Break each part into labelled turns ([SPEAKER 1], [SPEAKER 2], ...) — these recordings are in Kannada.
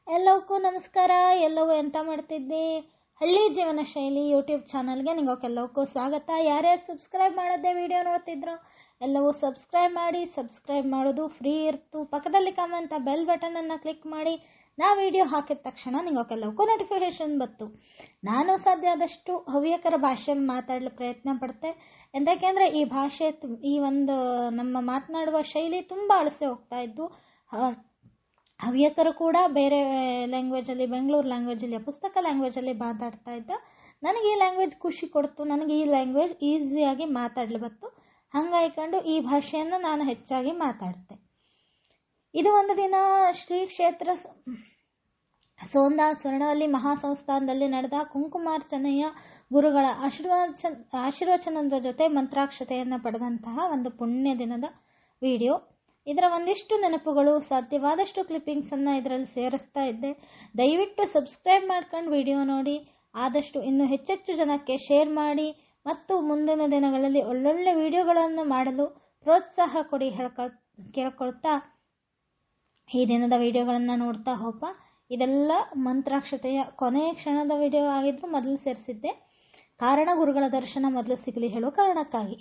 [SPEAKER 1] ಎಲ್ಲವಕ್ಕೂ ನಮಸ್ಕಾರ. ಎಲ್ಲವೂ ಎಂತ ಮಾಡ್ತಿದ್ದೆ? ಹಳ್ಳಿ ಜೀವನ ಶೈಲಿ ಯೂಟ್ಯೂಬ್ ಚಾನಲ್ಗೆ ನಿಮಗೆಲ್ಲವಕ್ಕೂ ಸ್ವಾಗತ. ಯಾರ್ಯಾರು ಸಬ್ಸ್ಕ್ರೈಬ್ ಮಾಡದೆ ವಿಡಿಯೋ ನೋಡ್ತಿದ್ರು ಎಲ್ಲವೂ ಸಬ್ಸ್ಕ್ರೈಬ್ ಮಾಡಿ. ಸಬ್ಸ್ಕ್ರೈಬ್ ಮಾಡೋದು ಫ್ರೀ ಇರ್ತು. ಪಕ್ಕದಲ್ಲಿ ಕಾಣುವಂಥ ಬೆಲ್ ಬಟನನ್ನು ಕ್ಲಿಕ್ ಮಾಡಿ. ನಾ ವಿಡಿಯೋ ಹಾಕಿದ ತಕ್ಷಣ ನಿಮಗೆಲ್ಲವಕ್ಕೂ ನೋಟಿಫಿಕೇಶನ್ ಬತ್ತು. ನಾನು ಸಾಧ್ಯ ಆದಷ್ಟು ಹವ್ಯಕರ ಭಾಷೆಯಲ್ಲಿ ಮಾತಾಡಲು ಪ್ರಯತ್ನ ಪಡ್ತೆ. ಎಂತಕ್ಕೆಂದರೆ ಈ ಭಾಷೆ ಈ ಒಂದು ನಮ್ಮ ಮಾತನಾಡುವ ಶೈಲಿ ತುಂಬ ಅಳಸೆ ಹೋಗ್ತಾ ಇದ್ದು. ಹವ್ಯಕರು ಕೂಡ ಬೇರೆ ಲ್ಯಾಂಗ್ವೇಜಲ್ಲಿ, ಬೆಂಗಳೂರು ಲ್ಯಾಂಗ್ವೇಜಲ್ಲಿ, ಪುಸ್ತಕ ಲ್ಯಾಂಗ್ವೇಜಲ್ಲಿ ಮಾತಾಡ್ತಾ ಇದ್ದ. ನನಗೆ ಈ ಲ್ಯಾಂಗ್ವೇಜ್ ಖುಷಿ ಕೊಡ್ತು. ನನಗೆ ಈ ಲ್ಯಾಂಗ್ವೇಜ್ ಈಸಿಯಾಗಿ ಮಾತಾಡಲು ಬತ್ತು. ಹಂಗಾಯ್ಕೊಂಡು ಈ ಭಾಷೆಯನ್ನು ನಾನು ಹೆಚ್ಚಾಗಿ ಮಾತಾಡ್ತೆ. ಇದು ಒಂದು ದಿನ ಶ್ರೀ ಕ್ಷೇತ್ರ ಸೋಂದಾ ಸ್ವರ್ಣವಲ್ಲಿ ಮಹಾಸಂಸ್ಥಾನದಲ್ಲಿ ನಡೆದ ಕುಂಕುಮಾರ್ಚನೆಯ ಗುರುಗಳ ಆಶೀರ್ವಚನದ ಜೊತೆ ಮಂತ್ರಾಕ್ಷತೆಯನ್ನು ಪಡೆದಂತಹ ಒಂದು ಪುಣ್ಯ ದಿನದ ವಿಡಿಯೋ. ಇದರ ಒಂದಿಷ್ಟು ನೆನಪುಗಳು, ಸಾಧ್ಯವಾದಷ್ಟು ಕ್ಲಿಪ್ಪಿಂಗ್ಸನ್ನು ಇದರಲ್ಲಿ ಸೇರಿಸ್ತಾ ಇದ್ದೆ. ದಯವಿಟ್ಟು ಸಬ್ಸ್ಕ್ರೈಬ್ ಮಾಡ್ಕೊಂಡು ವಿಡಿಯೋ ನೋಡಿ. ಆದಷ್ಟು ಇನ್ನೂ ಹೆಚ್ಚೆಚ್ಚು ಜನಕ್ಕೆ ಶೇರ್ ಮಾಡಿ ಮತ್ತು ಮುಂದಿನ ದಿನಗಳಲ್ಲಿ ಒಳ್ಳೊಳ್ಳೆ ವಿಡಿಯೋಗಳನ್ನು ಮಾಡಲು ಪ್ರೋತ್ಸಾಹ ಕೊಡಿ ಕೇಳ್ಕೊಳ್ತಾ ಈ ದಿನದ ವಿಡಿಯೋಗಳನ್ನು ನೋಡ್ತಾ ಹೋಪ. ಇದೆಲ್ಲ ಮಂತ್ರಾಕ್ಷತೆಯ ಕೊನೆಯ ಕ್ಷಣದ ವಿಡಿಯೋ ಆಗಿದ್ರು ಮೊದಲು ಸೇರಿಸಿದ್ದೆ. ಕಾರಣ ಗುರುಗಳ ದರ್ಶನ ಮೊದಲು ಸಿಗಲಿ ಹೇಳೋ ಕಾರಣಕ್ಕಾಗಿ.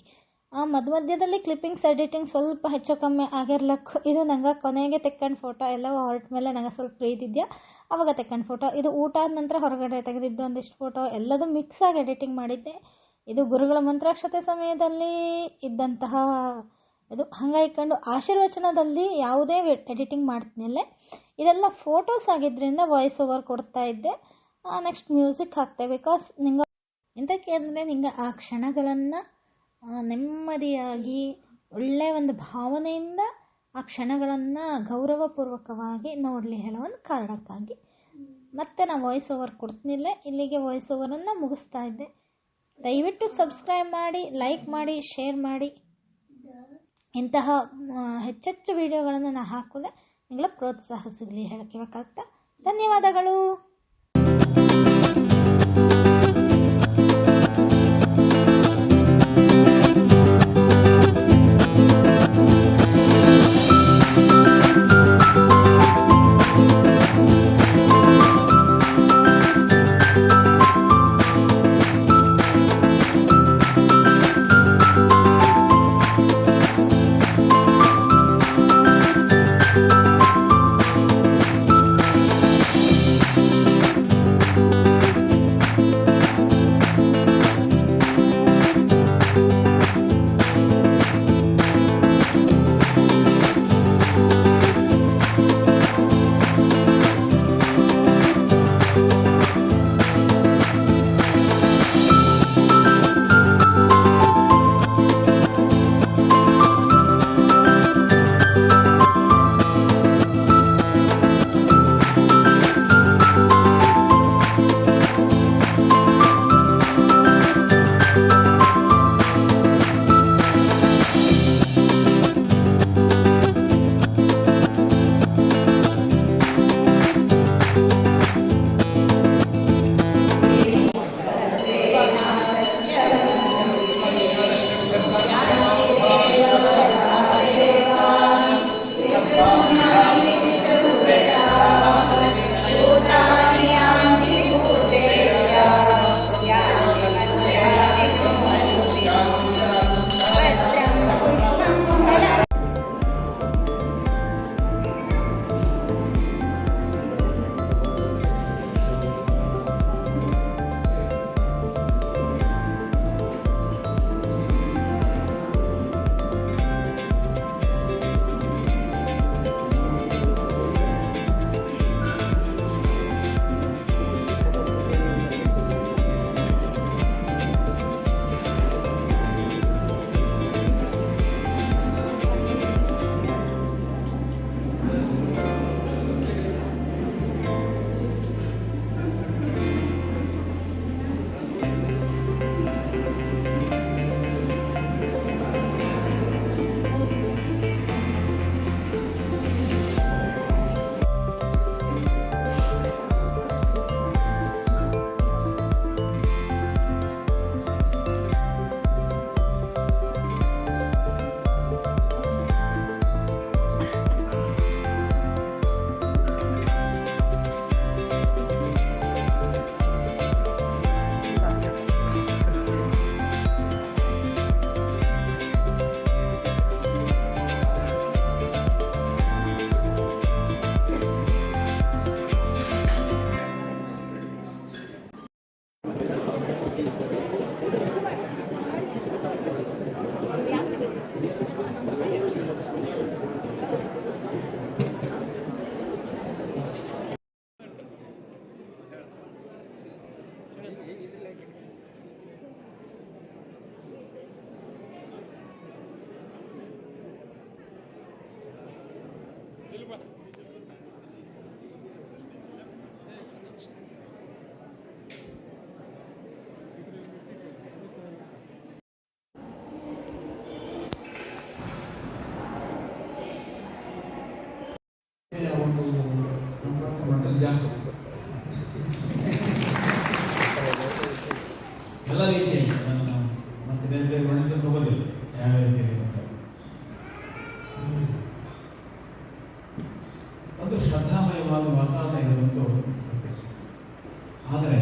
[SPEAKER 1] ಮಧ್ಯದಲ್ಲಿ ಕ್ಲಿಪ್ಪಿಂಗ್ಸ್ ಎಡಿಟಿಂಗ್ ಸ್ವಲ್ಪ ಹೆಚ್ಚು ಕಮ್ಮಿ ಆಗಿರ್ಲಕ್ಕು. ಇದು ನಂಗೆ ಕೊನೆಗೆ ತೆಕ್ಕಂಡು ಫೋಟೋ ಎಲ್ಲವೂ ಹೊರಟ ಮೇಲೆ ನಂಗೆ ಸ್ವಲ್ಪ ಫ್ರೀ ಇದ್ದಿದ್ಯಾ ಅವಾಗ ತೆಕ್ಕಂಡು ಫೋಟೋ. ಇದು ಊಟ ಆದ ನಂತರ ಹೊರಗಡೆ ತೆಗೆದಿದ್ದು ಒಂದಿಷ್ಟು ಫೋಟೋ, ಎಲ್ಲದೂ ಮಿಕ್ಸ್ ಆಗಿ ಎಡಿಟಿಂಗ್ ಮಾಡಿದ್ದೆ. ಇದು ಗುರುಗಳ ಮಂತ್ರಾಕ್ಷತೆ ಸಮಯದಲ್ಲಿ ಇದ್ದಂತಹ ಇದು. ಹಂಗಾಯ್ಕೊಂಡು ಆಶೀರ್ವಚನದಲ್ಲಿ ಯಾವುದೇ ಎಡಿಟಿಂಗ್ ಮಾಡ್ತೀನಲ್ಲೇ ಇದೆಲ್ಲ ಫೋಟೋಸ್ ಆಗಿದ್ದರಿಂದ ವಾಯ್ಸ್ ಓವರ್ ಕೊಡ್ತಾ ಇದ್ದೆ. Next music ಹಾಕ್ತೆ. ಬಿಕಾಸ್ ನಿಂಗೆ ಎಂತಕ್ಕೆ ಅಂದರೆ ನಿಂಗೆ ಆ ಕ್ಷಣಗಳನ್ನು ನೆಮ್ಮದಿಯಾಗಿ ಒಳ್ಳೆಯ ಒಂದು ಭಾವನೆಯಿಂದ ಆ ಕ್ಷಣಗಳನ್ನು ಗೌರವಪೂರ್ವಕವಾಗಿ ನೋಡಲಿ ಹೇಳೋ ಒಂದು ಕಾರಣಕ್ಕಾಗಿ ಮತ್ತೆ ನಾನು ವಾಯ್ಸ್ ಓವರ್ ಕೊಡ್ತೀನಿಲ್ಲ. ಇಲ್ಲಿಗೆ ವಾಯ್ಸ್ ಓವರನ್ನು ಮುಗಿಸ್ತಾ ಇದ್ದೆ. ದಯವಿಟ್ಟು ಸಬ್ಸ್ಕ್ರೈಬ್ ಮಾಡಿ, ಲೈಕ್ ಮಾಡಿ, ಶೇರ್ ಮಾಡಿ. ಇಂತಹ ಹೆಚ್ಚೆಚ್ಚು ವಿಡಿಯೋಗಳನ್ನು ನಾನು ಹಾಕೋದೆ ನಿಗಳ ಪ್ರೋತ್ಸಾಹ ಸಿಗಲಿ ಹೇಳಬೇಕಾಗ್ತಾ. ಧನ್ಯವಾದಗಳು.
[SPEAKER 2] ಜಾಸ್ತಿ ಎಲ್ಲ ರೀತಿಯಲ್ಲಿ ನಾನು ಮತ್ತೆ ಬೇರೆ ಬೇರೆ ಗಣೇಶನ ಹೋಗೋದಿಲ್ಲ ಯಾವ ರೀತಿಯಲ್ಲಿ ಒಂದು ಶ್ರದ್ಧಾಮಯವಾದ ವಾತಾವರಣ ಇರೋದಂತೂ ಸತ್ಯ. ಆದರೆ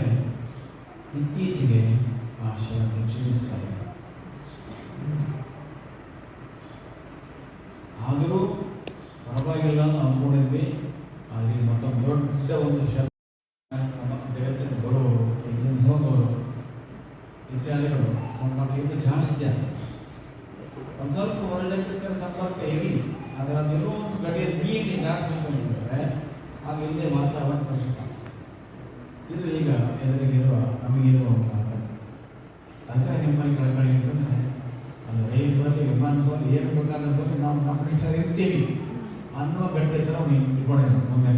[SPEAKER 2] ಇತ್ತೀಚೆಗೆ ಆ ಶ್ರದ್ಧೆ ಕ್ಷೀಣಿಸ್ತಾ ಇದೆ. ಆದರೂ ಪರವಾಗಿಲ್ಲ ಅಂತ ಅಂದ್ಕೊಂಡಿದ್ವಿ. ಆದರೆ ಮತ್ತೊಂದು ದೊಡ್ಡ ಒಂದು ಜಗತ್ತಿನ ಬರೋರು ಇಲ್ಲಿಂದ ಹೋಗೋರು ಇತ್ಯಾದಿಗಳು ಸಂಪರ್ಕ ಇನ್ನೂ ಜಾಸ್ತಿ ಆಗಿದೆ. ಒಂದು ಸ್ವಲ್ಪ ಹೊರಜಕ್ಕೆ ಸಂಪರ್ಕ ಇರಲಿ, ಆದರೆ ಅದೆಲ್ಲೋ ಒಂದು ಗಡಿಯ ಮೀರಿ ಜಾಸ್ತಿ ಅಂತಂದ್ರೆ ಆಗ ಇಲ್ಲೇ ವಾತಾವರಣ ಕಷ್ಟ. ಇದು ಈಗ ಎದುರಿಗಿರುವ ನಮಗಿರುವ ಒಂದು ಆತಂಕ. ಅದಕ್ಕಾಗಿ ನಿಮ್ಮಲ್ಲಿ ಕಳ್ಕೊಳ್ಳಿ ಅಂತಂದರೆ ಅದು ರೈಲು ಬರಲಿ ವಿಮಾನ ಬರಲಿ ಏನು ಬೇಕಾದ್ರೆ ಬಂದು ನಾವು ನಮ್ಮ ಇಷ್ಟಲ್ಲಿ ಇರ್ತೀವಿ ಅನ್ನೋ ಗಟ್ಟಿ ಥರ ನೀವು ಇಟ್ಕೊಂಡಿಲ್ಲ ಮುಂದೆ.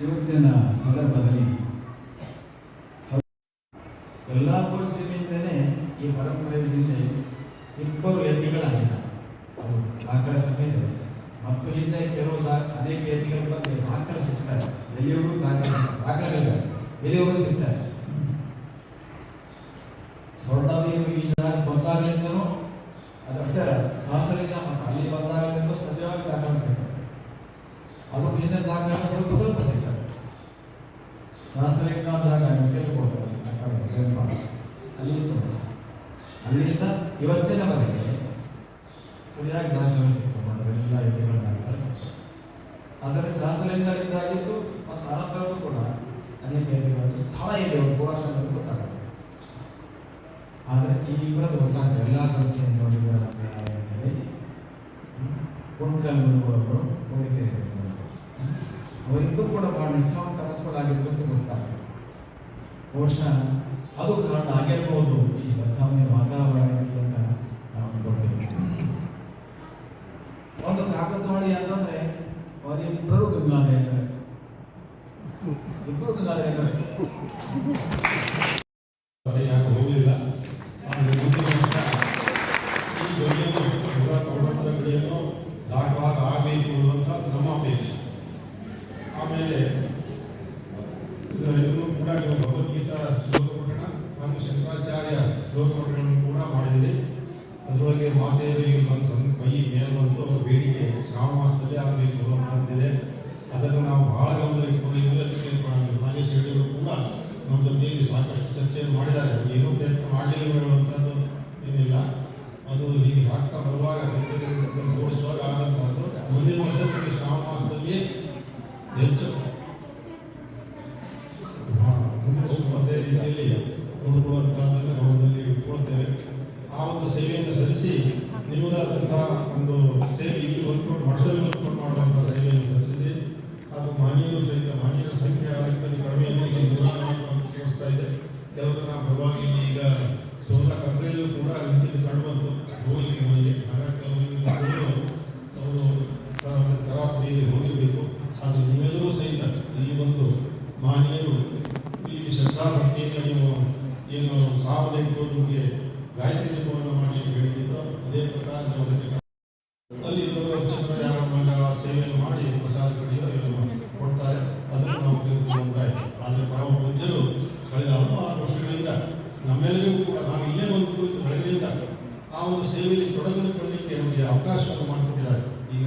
[SPEAKER 2] ಇವತ್ತಿನ ಸಂದರ್ಭದಲ್ಲಿ ಎಲ್ಲ ಪರಿಸ್ಥಿತಿಯಿಂದಲೇ ಈ ಪರಂಪರೆ ಹಿಂದೆ ಇಬ್ಬರು ಯತಿಗಳಾಗಿದ್ದಾರೆ. ಅದು ದಾಖಲೆ ಸಮೇತ ಮತ್ತು ಹಿಂದೆ ಕೆಲವು ಅನೇಕ ಯತಿಗಳ ಬಗ್ಗೆ ದಾಖಲೆ ಸಿಗ್ತಾರೆ. ಎಲ್ಲಿಯೂ ದಾಖಲೆಗಳಿಲ್ಲ, ಎಲ್ಲಿಯೂ ಸಿಗ್ತಾರೆ. ಸ್ವರ್ಣದೇವಿ ಈ ಜಾಗ ಬಂದಾಗಲಿಂದನೂ ಅದಷ್ಟೇ ಅಲ್ಲ, ಸಹಸ್ರಲಿಂಗ ಮತ್ತು ಅಲ್ಲಿ ಬಂದಾಗಲಿಂದ ಸಜೀವಾಗಿ ದಾಖಲೆ ಸಿಗ್ತದೆ. ಅದಕ್ಕೆ ಹಿಂದೆ ದಾಖಲೆ ಸ್ವಲ್ಪ ಸ್ವಲ್ಪ ಸಿಗ್ತದೆ. ಸಹಸ್ರಲಿಂಗ ಜಾಗ ನೀವು ಕೇಳ್ಬೋದು, ಅಲ್ಲಿ ಅಲ್ಲಿಂದ ಇವತ್ತಿನವರೆಗೆ ಸರಿಯಾಗಿ ದಾಖಲೆ ಸಿಗ್ತದೆ. ಎಲ್ಲ ಯತಿಗಳ ದಾಖಲೆ ಸಿಗ್ತದೆ. ಆದರೆ ಸಹಸ್ರಲಿಂಗದಿಂದಾಗಿದ್ದು ಮತ್ತು ಅನಂತರದ್ದು ಕೂಡ ಅನೇಕ ಯತಿಗಳದ್ದು ಸ್ಥಳ ಇದೆ, ಒಂದು ಪುರಾತನ ಗೊತ್ತಾಗುತ್ತೆ. ಆದರೆ ಈ ಇಬ್ಬರದ್ದು ಗೊತ್ತಾಗ್ತದೆ. ಎಲ್ಲ ಪರಿಸ್ಥಿತಿ ನೋಡಿದರೆ ಕುಂಟಲ್ ಗುರುಗಳವರು ಕೋರಿಕೆ ಅವರಿಬ್ಬರು ಕೂಡ ಬಹಳ ನಿಷ್ಠಾವಂತ ಕನಸುಗಳಾಗಿತ್ತು ಅಂತ ಗೊತ್ತಾಗ್ತದೆ. ಬಹುಶಃ ಅದು ಕಾರಣ ಆಗಿರ್ಬೋದು ಈ ಸ್ಪರ್ಧಾಮಯ ವಾತಾವರಣಕ್ಕೆ ಅಂತ ನಾವು ಅನ್ಕೊಳ್ತೇವೆ. ಒಂದು ಕಾಕತಾಳಿ ಅಂತಂದ್ರೆ ಅವರಿಬ್ಬರು ಗಂಗಾಧರೇಂದ್ರ, ಇಬ್ಬರು ಗಂಗಾಧರೇಂದ್ರ
[SPEAKER 3] ಹೋಗಲಿಲ್ಲ. ಈ ಗಡಿಯನ್ನು 190 ಗಡಿಯನ್ನು ದಾಟುವಾಗ ಆಗಬೇಕು ಅನ್ನುವಂಥ ನಮ್ಮ ಅಪೇಕ್ಷೆ. ಆಮೇಲೆ ಇದನ್ನು ಕೂಡ ನೀವು ಭಗವದ್ಗೀತಾ ಶ್ಲೋಕ ಪಠಣ ಹಾಗೂ ಶಂಕರಾಚಾರ್ಯ ಶ್ಲೋಕ ಪಠಣವನ್ನು ಕೂಡ ಮಾಡಿದ್ದೀರಿ. ಅದರೊಳಗೆ ಮಾತೆಯವರಿಗೆ ಒಂದು ಕೈ ಮೇಲೆ ಬಂತು, ಅವರ ಬೇಡಿಕೆ ಶ್ರಾವಣ ಮಾಸದಲ್ಲಿ ಆಗಬೇಕು ಅಂತಂದಿದೆ. ಅದನ್ನು ನಾವು ಬಹಳ ಗಮನದಲ್ಲಿಟ್ಕೊಂಡಿದ್ದೀವಿ. ಅದಕ್ಕೆ ನಾಗೇಶ್ ಹೇಳಿದ್ರು ಕೂಡ ನಮ್ಮ ಜೊತೆಯಲ್ಲಿ ಸಾಕಷ್ಟು ಚರ್ಚೆಯನ್ನು ಮಾಡಿದ್ದಾರೆ. ಏನೂ ಪ್ರಯತ್ನ ಮಾಡಲಿಲ್ಲ ಹೇಳುವಂಥದ್ದು ಏನಿಲ್ಲ. ಅದು ಹೀಗೆ ಆಗ್ತಾ ಬರುವಾಗ ಜೋಡಿಸುವಾಗ ಆದಂಥದ್ದು ಮುಂದಿನ ವರ್ಷಕ್ಕೆ ಶ್ರಾವಣ ಮಾಸದಲ್ಲಿ ಹೆಚ್ಚು ಒಂದೇ ರೀತಿಯಲ್ಲಿ ನೋಡಿಕೊಳ್ಳುವಂಥದ್ದನ್ನು ಗಮನದಲ್ಲಿ ಇಟ್ಕೊಳ್ತೇವೆ. ಆ ಒಂದು ಸೇವೆಯನ್ನು ಸಲ್ಲಿಸಿ ನಿಮ್ಮದಾದಂಥ ಒಂದು ಸೇವೆ ಇಲ್ಲಿ ಹೊಂದ್ಕೊಂಡು ಮಠದಲ್ಲಿ ಹೊಂದ್ಕೊಂಡು ಮಾಡುವಂಥ ಸೇವೆಯನ್ನು ಸಲ್ಲಿಸಿದೆ. ಹಾಗೂ ಮಾನ್ಯರು ಸಹಿತ ಮಾನ್ಯರ ಸಂಖ್ಯೆ ಆಗಲಿಕ್ಕೆ ಕಡಿಮೆ ತೋರಿಸ್ತಾ ಇದೆ. ಕೆಲವರನ್ನ ಪರವಾಗಿ ಈಗ ಸೋದ ಕಥೆಯಲ್ಲೂ ಕೂಡ ಹಿಂದಿನ ಕಂಡು ಬಂತು ಹೋಲಿಕೆಗಳಿಗೆ. ಹಾಗಾಗಿ ಕೆಲವರಿಗೆ ಅವರು ತರಾತುರಿಯಲ್ಲಿ ಹೋಗಿರಬೇಕು. ಆದರೆ ನೀವೆಲ್ಲರೂ ಸಹಿತ ಈ ಒಂದು ಮಾನ್ಯರು ಈ ಶ್ರದ್ಧಾಭಕ್ತಿಯಿಂದ ನೀವು ಏನು ಸಾವಧಿಟ್ಟು ನಿಮಗೆ ಗಾಯತ್ರಿ ಜಪವನ್ನು ಮಾಡಲಿಕ್ಕೆ ಹೇಳಿದ್ದು ಅದೇ ಪ್ರಕಾರ ನಾವು ಅಲ್ಲಿ ಸೇವೆಯನ್ನು ಮಾಡಿ ಪ್ರಸಾದ ಕಡೆಯನ್ನು ಕೊಡ್ತಾರೆ. ಅದನ್ನು ನಾವು ಉಪಯೋಗಿಸಿಕೊಂಡ್ರಾಯ್ತು. ಆದರೆ ಪರಮ ಪೂಜ್ಯರು ಕಳೆದ 16 ವರ್ಷಗಳಿಂದ ನಮ್ಮೆಲ್ಲರಿಗೂ ಕೂಡ ನಾವು ಇಲ್ಲೇ ಒಂದು ಕುರಿತು ಬೆಳಗಿನಿಂದ ಆ ಒಂದು ಸೇವೆಯಲ್ಲಿ ತೊಡಗಿಕೊಳ್ಳಲಿಕ್ಕೆ ನಮಗೆ ಅವಕಾಶವನ್ನು ಮಾಡಿಕೊಟ್ಟಿದ್ದಾರೆ. ಈಗ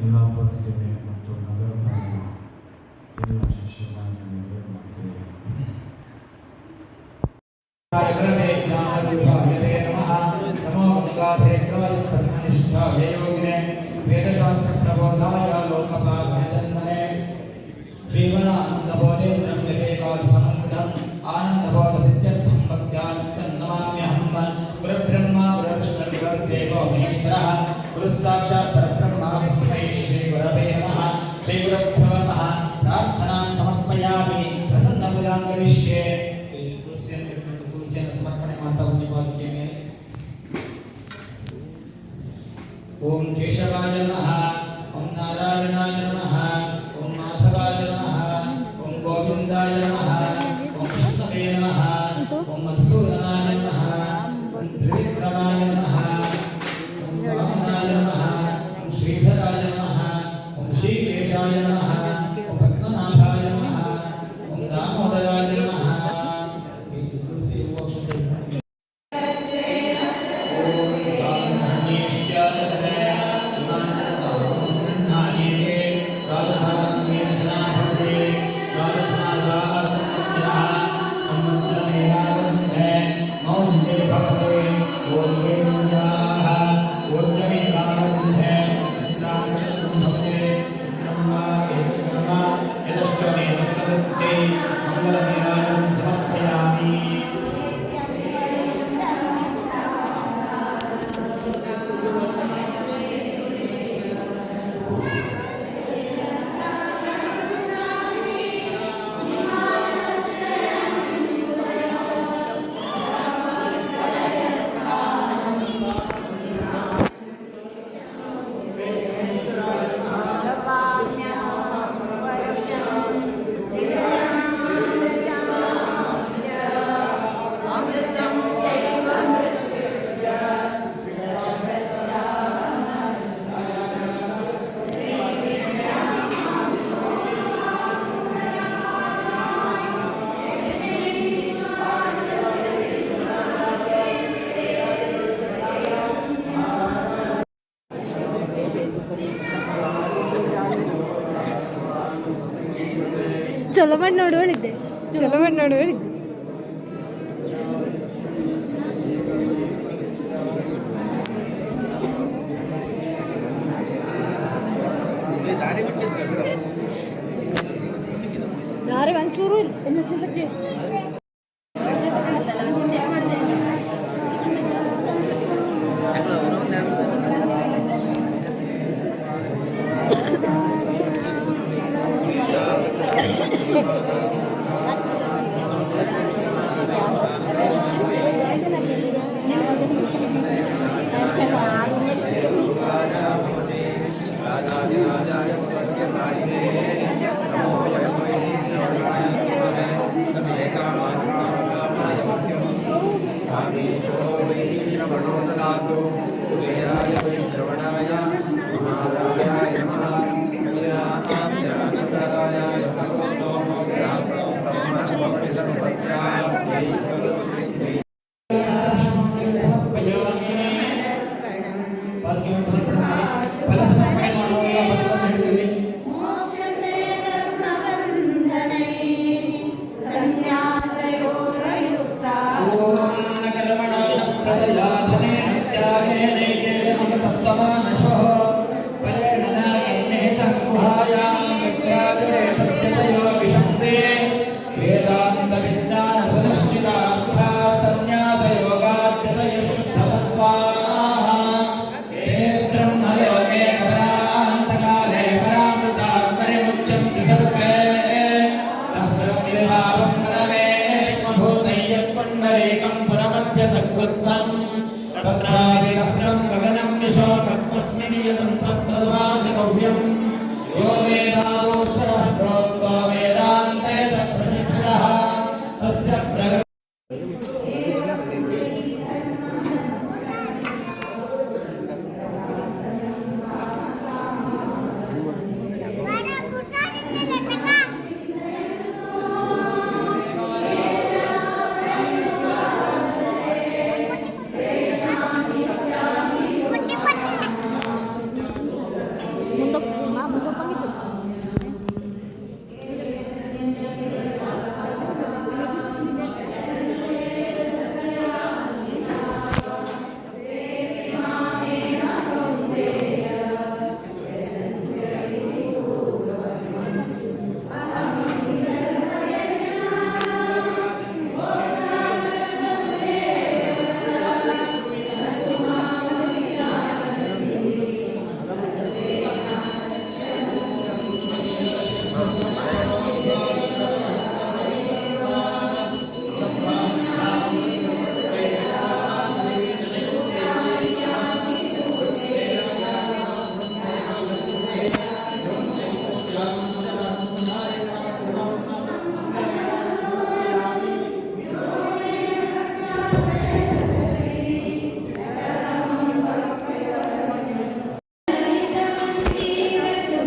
[SPEAKER 2] ಯಲ್ಲಾಪುರ ಸೇವೆ ಮತ್ತು ನಗರ ಠಾಣೆಯ ಎಲ್ಲ ಶಿಕ್ಷಕರು ಮತ್ತು
[SPEAKER 4] नमो गंगाधरेन्द्राय ब्रह्मनिष्ठाय योगिने वेदशास्त्र प्रबोधाय लोकपालाय जन्मने श्रीमदानन्दबोधेन्द्रं यदेकाल समन्वितम् आनन्दबोधसिद्ध्यर्थं भक्त्यानुक्तं नमाम्यहं गुरुब्रह्मा गुरुर्विष्णुः गुरुर्देवो महेश्वरः गुरुस्साक्षात् परब्रह्म तस्मै श्रीगुरवे नमः श्रीगुरुभ्यो नमः प्रार्थनां समर्पयामि प्रसन्नमुदां करिष्ये समर्पणे माता बन्धुपादके में ओम केशवाय नमः ओम नारायणाय नमः ओम माधवाय नमः ओम गोविंदाय नमः ओम विष्णवे नमः ओम मधुसूदनाय नमः ओम त्रिविक्रमाय नमः ओम वामनाय नमः ओम श्रीधराय नमः ओम श्रीकेशाय नमः ओम पद्मनाभाय नमः ओम दामोदराय नमः
[SPEAKER 1] ಚಲೋ ಮಾಡಿ ನೋಡೋಳಿದ್ದೆ ಚಲೋ ಮಾಡಿ ನೋಡೋಳಿದ್ದೆ ದಾರಿ ಒಂಚೂರು ಹಚ್ಚಿ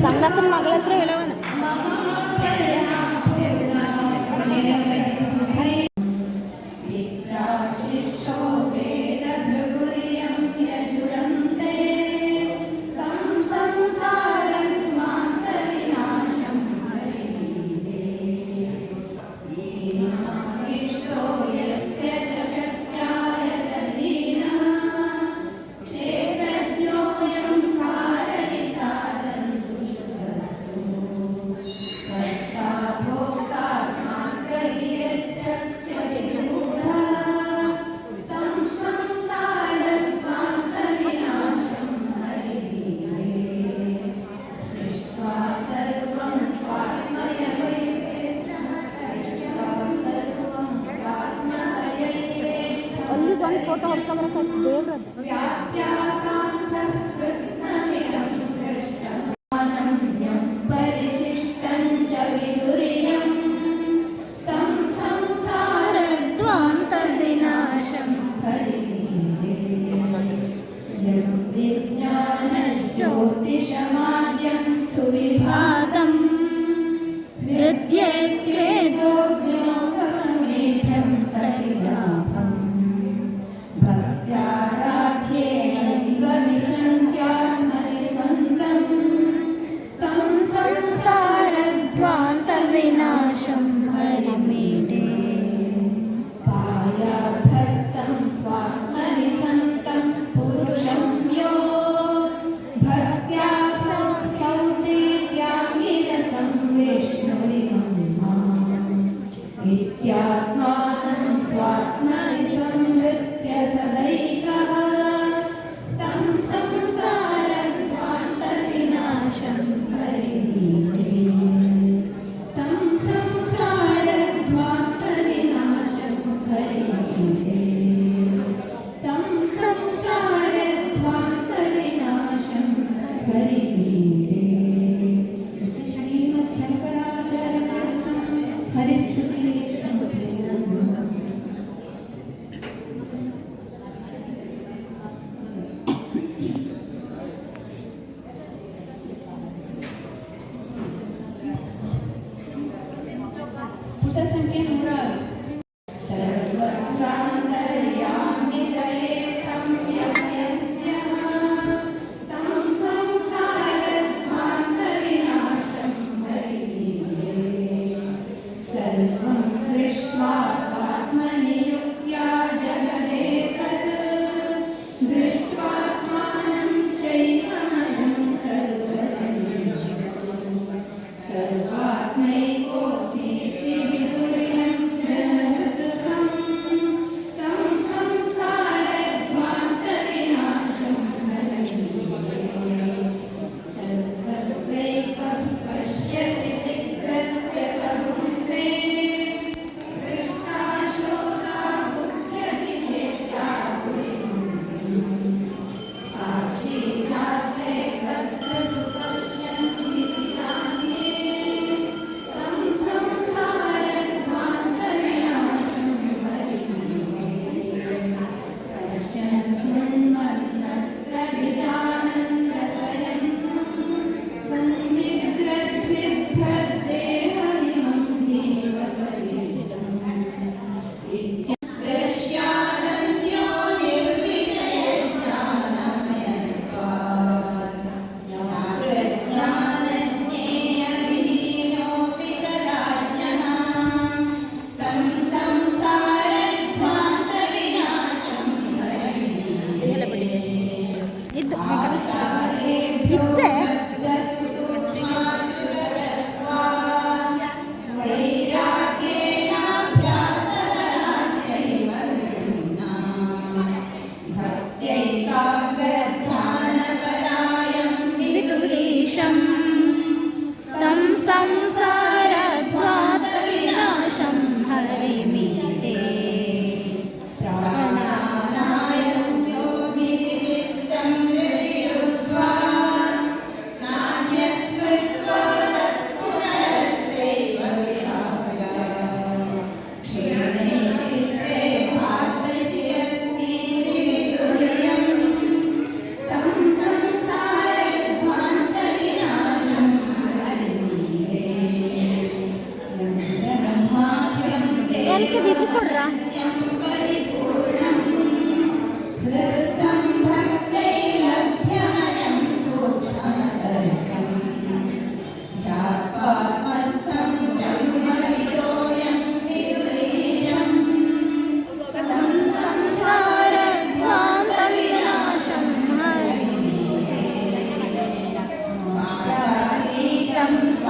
[SPEAKER 1] ಗಂಗಕ್ಕನ ಮಗಳ ಹತ್ರ ಹೇಳವನ. ಅಲ್ಲಿ ಒಂದು ಫೋಟೋ ಹೊಡ್ಕೊಬರಕ್ಕೆ ದೇವ್ರದ್ದು.
[SPEAKER 5] ज्योतिषमाद्यं सुविभातं हृद्येद्योग्योपसमेढ्यं तटिलाभं भक्त्याराध्येनैव विशन्त्यात्मनिसन्तं तं संसारध्वान्तविनाशं हरिमीडे पायाभक्तं स्वात्मनिसन्तं पुरुषं यो विद्यात्मानं स्वात्मनि संवृत्य सदैकः तं संसारध्वान्तविनाशं हरिमीडे तं संसारध्वान्तविनाशं हरिमीडे तं संसारध्वान्तविनाशं हरिमीडे. श्रीमच्छङ्कराचार्यकृतं हरिस्तुति ಪುಟ ಸಂಖ್ಯೆ 106. ಸರ್ವತ್ರಾಂತರ್ಯಾಮಿ ದಯೇಕಂ ಯಮಯಜ್ಞಃ तं ಸಂಸಾರಧ್ವಾन्तವಿನಾಶಂ ಹರಿಮೀಡೇ ಸರ್ವಂ ದೃಷ್ಟ್ವಾ ಸ್ವಾತ್ಮನಿ ಯುಕ್ತ್ಯಾ ಜಗದೇತತ್ ದೃಷ್ಟ್ವಾತ್ಮಾನಂ ಚೈತನ್ಯಂ ಸರ್ವತಃ ಸರ್ವಾತ್ಮೈಕೋऽಸ್ಮೀತಿ ವಿದುರ್ಯ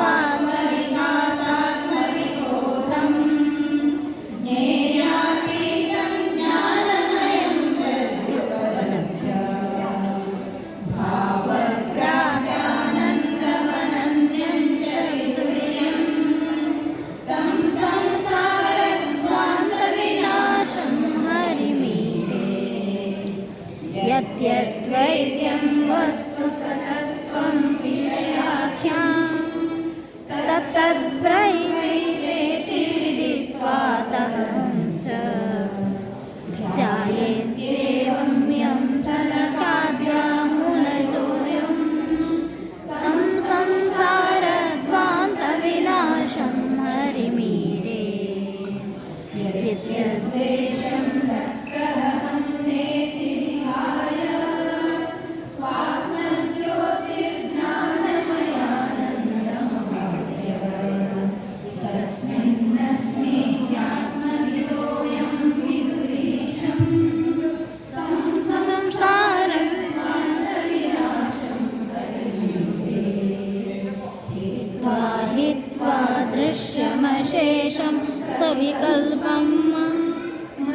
[SPEAKER 5] स्वात्मविनाशात्मविबोधम् ज्ञेयातीतं ज्ञानमयं प्रत्युपलभ्य भावग्राह्यानन्दमनन्यं च विदुर्यं तं संसारध्वान्तविनाशं हरिमीडे यद्यद्वैद्यं वस्तु सतत्त्वं विषयाख्यां तत्तद्ब्रह्मैवेति विदित्वा तमहं च ध्यायेत्येवं यं सनकाद्यामुनजोऽयं तं संसारध्वान्तविनाशं हरिमीडे यद्यद्वेषं तत्करहं नेति विहाय स्वात्मज्योतिर्ज्ञानमयानन्दमवाप्य तस्मिन्नस्मिन्नात्मविदोऽयं विदुरीशं तं संसारध्वान्तविनाशं हरिमीडे हित्वा हित्वा दृश्यमशेषं सविकल्पं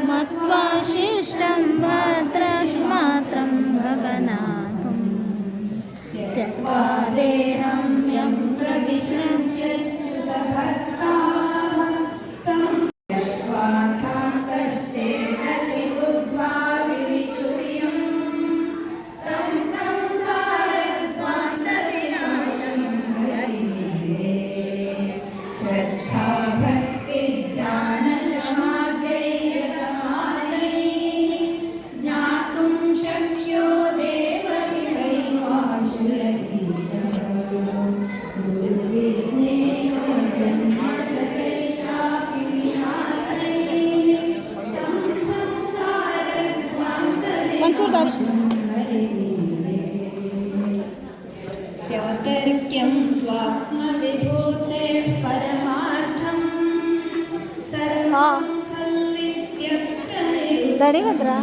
[SPEAKER 5] मत्वा शिष्टं भद्रमात्रं गगनाथं त्यक्त्वा देहं यं प्रविशन्त्यच्युतभक्ताः तं यस्वार्थान्तश्चेतसि बुद्ध्वा विविचुर्यं तं संसारध्वान्तविनाशं हरिमीडे श्रद्धा भक्तिज्ञानशमाद्यैर्यतमानैः ज्ञातुं शक्यो देवैवाशुरगीशः दुर्विज्ञेयो जन्मशतैश्चापि विनाशैः तं संसारध्वान्तविनाशं हरिमीडे स्याकर्क्यं स्वात्मविभूतेः परमार्थं सर्वं खल्वित्यत्र
[SPEAKER 1] ರೆಡಿ ಬಂದ್ರಾ?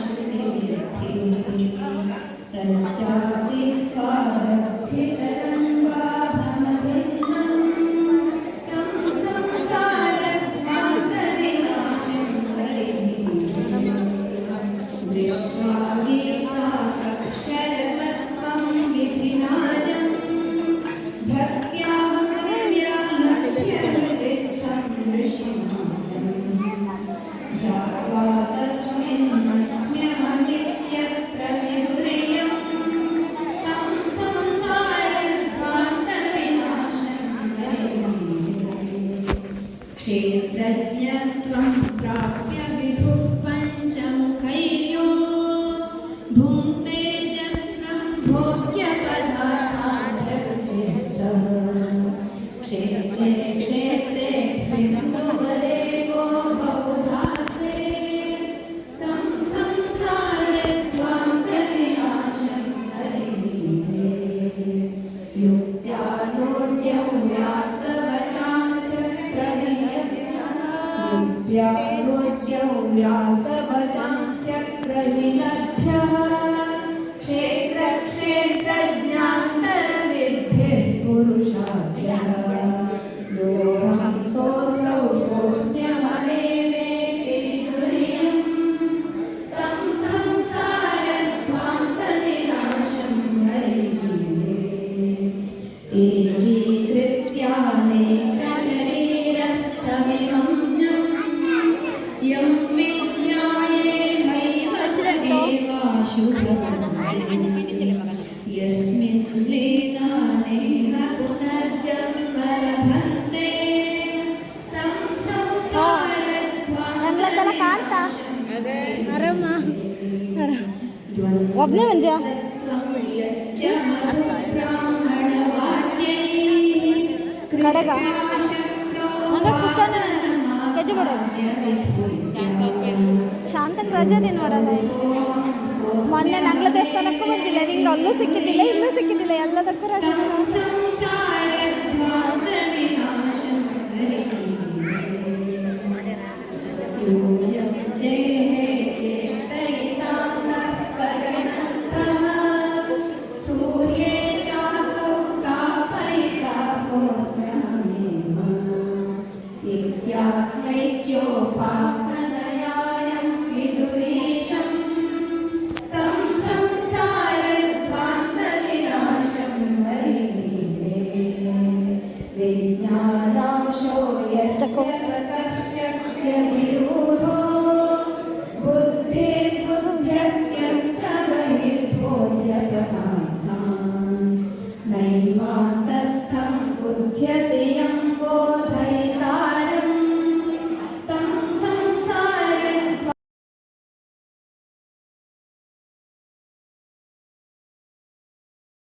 [SPEAKER 5] क्षेत्रज्ञत्वं प्राप्य विभुः पञ्चमुखैर्यो भुङ्क्ते जस्रं भोग्यपदार्थान् प्रकृतिस्थः क्षेत्रे क्षेत्रे सिन्धुवदेको बहुधास्ते तं संसारध्वान्तविनाशं हरिमीडे युक्त्यानोड्यं व्यासवचांस्यप्रविलभ्यः क्षेत्रक्षेत्रज्ञान्तरविद्भिः पुरुषाभ्यः योऽहं सोऽसौ सोऽस्म्यहमेवेति विदुर्यं तं संसारध्वान्तविनाशं हरिमीडे एकीकृत्यानेकशरीरस्थमिमं यं विज्ञाये हैव स यस्मिन् लीनानेह पुनर्जन्म लभन्ते तं
[SPEAKER 1] ಒಬ್ಬನೇ ಮಂಜ ಕಡೆಗ ಹಂಗೆ ಕೂತಾನೆ ಕೆಜಿ ಬಿಡೋದು ಶಾಂತಂಗೆ ರಜೆ ದಿನ ನೋಡಲ್ಲ ಮೊನ್ನೆ ನಂಗ್ಲ ದೇವಸ್ಥಾನಕ್ಕೂ ಬಂದಿಲ್ಲ ನಿಂಗೆ ಅಲ್ಲೂ ಸಿಕ್ಕಿದ್ದಿಲ್ಲ ಇಲ್ಲೂ ಸಿಕ್ಕಿದ್ದಿಲ್ಲ ಎಲ್ಲದಕ್ಕೂ ರಜೆ
[SPEAKER 5] सूर्ये चासौ तापयिता सोऽस्म्यहम् स्वान्तस्थं बुध्यते